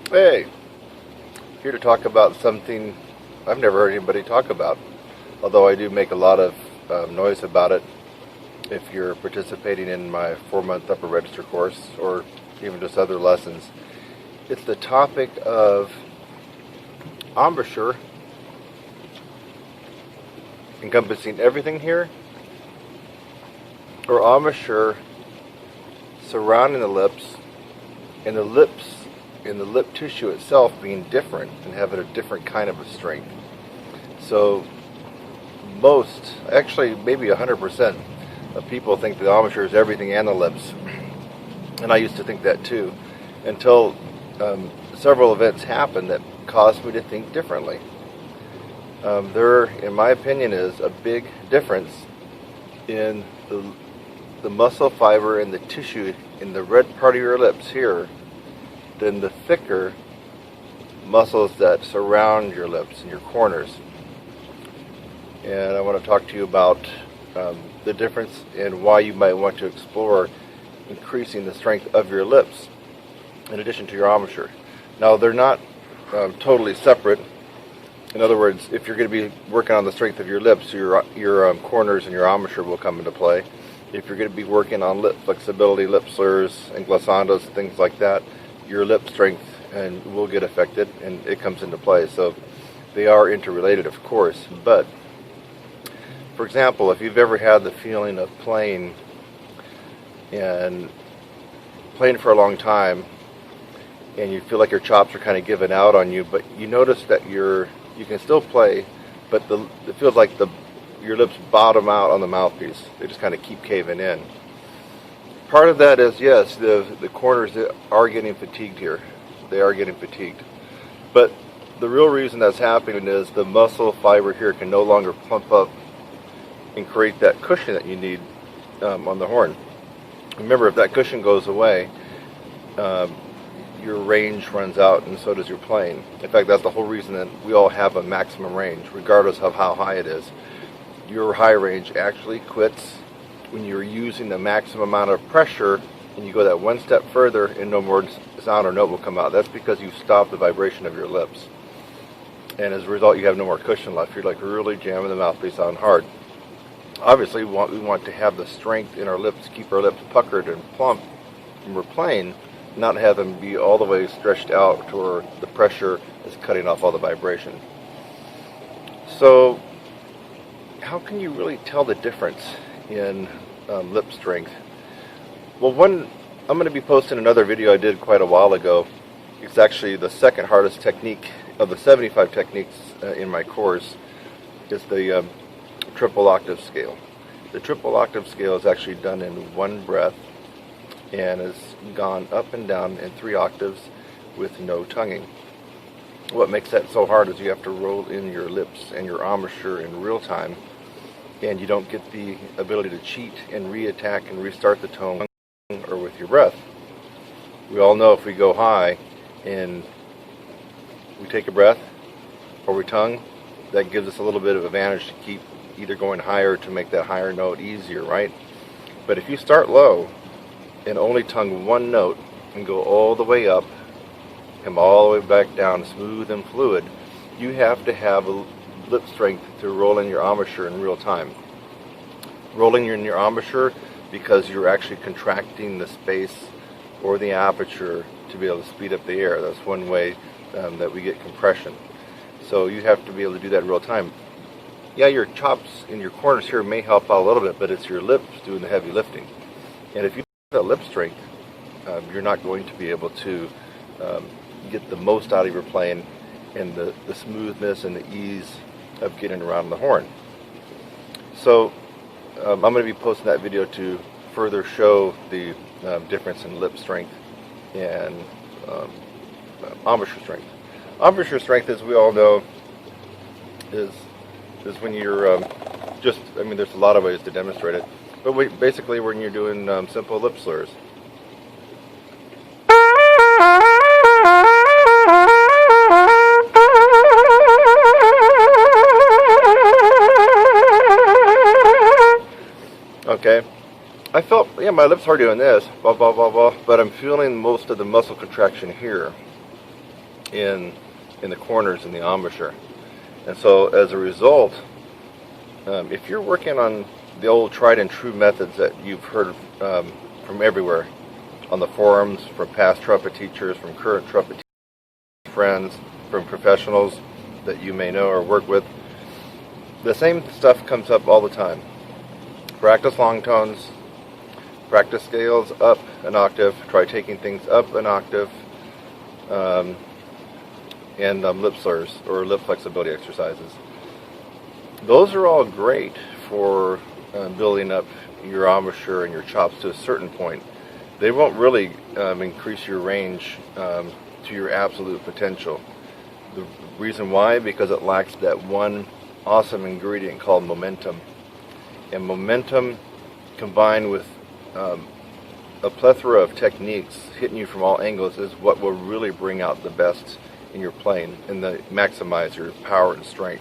Hey, here to talk about something I've never heard anybody talk about, although I do make a lot of noise about it if you're participating in my 4-month upper register course or even just other lessons. It's the topic of embouchure encompassing everything here, or embouchure surrounding the lips, and the lips in the lip tissue itself being different and having a different kind of a strength. So most, actually maybe 100% of people think the embouchure is everything and the lips. And I used to think that too, until several events happened that caused me to think differently. There, in my opinion, is a big difference in the muscle fiber and the tissue in the red part of your lips here than the thicker muscles that surround your lips and your corners. And I want to talk to you about the difference and why you might want to explore increasing the strength of your lips in addition to your embouchure. Now, they're not totally separate. In other words, if you're going to be working on the strength of your lips, your corners and your embouchure will come into play. If you're going to be working on lip flexibility, lip slurs, and glossandos, things like that, your lip strength and will get affected, and it comes into play. So they are interrelated, of course. But for example, if you've ever had the feeling of playing for a long time, and you feel like your chops are kind of giving out on you, but you notice that you can still play, but it feels like your lips bottom out on the mouthpiece. They just kind of keep caving in. Part of that is, yes, the corners are getting fatigued here. They are getting fatigued. But the real reason that's happening is the muscle fiber here can no longer plump up and create that cushion that you need on the horn. Remember, if that cushion goes away, your range runs out, and so does your playing. In fact, that's the whole reason that we all have a maximum range, regardless of how high it is. Your high range actually quits when you're using the maximum amount of pressure, and you go that one step further and no more sound or note will come out. That's because you stopped the vibration of your lips. And as a result, you have no more cushion left. You're like really jamming the mouthpiece on hard. Obviously, we want to have the strength in our lips, keep our lips puckered and plump when we're playing, not have them be all the way stretched out to where the pressure is cutting off all the vibration. So how can you really tell the difference in lip strength? Well, I'm going to be posting another video I did quite a while ago. It's actually the second hardest technique of the 75 techniques in my course. Is the triple octave scale. The triple octave scale is actually done in one breath and has gone up and down in 3 octaves with no tonguing. What makes that so hard is you have to roll in your lips and your embouchure in real time, and you don't get the ability to cheat and re-attack and restart the tone or with your breath. We all know if we go high and we take a breath or we tongue, that gives us a little bit of advantage to keep either going higher to make that higher note easier, right? But if you start low and only tongue one note and go all the way up, come all the way back down smooth and fluid, you have to have a lip strength to roll in your embouchure in real time. Rolling in your embouchure because you're actually contracting the space or the aperture to be able to speed up the air. That's one way that we get compression. So you have to be able to do that in real time. Yeah, your chops in your corners here may help out a little bit, but it's your lips doing the heavy lifting. And if you don't have that lip strength, you're not going to be able to get the most out of your playing and the smoothness and the ease of getting around the horn. So I'm going to be posting that video to further show the difference in lip strength and embouchure strength. Embouchure strength, as we all know, is when you're there's a lot of ways to demonstrate it, but basically when you're doing simple lip slurs. Okay, I felt, yeah, my lips are doing this, blah, blah, blah, blah, but I'm feeling most of the muscle contraction here. in the corners in the embouchure. And so as a result, if you're working on the old tried and true methods that you've heard from everywhere, on the forums, from past trumpet teachers, from current trumpet friends, from professionals that you may know or work with, the same stuff comes up all the time. Practice long tones, practice scales up an octave, try taking things up an octave, and lip slurs or lip flexibility exercises. Those are all great for building up your embouchure and your chops to a certain point. They won't really increase your range to your absolute potential. The reason why? Because it lacks that one awesome ingredient called momentum. And momentum combined with a plethora of techniques hitting you from all angles is what will really bring out the best in your playing and maximize your power and strength.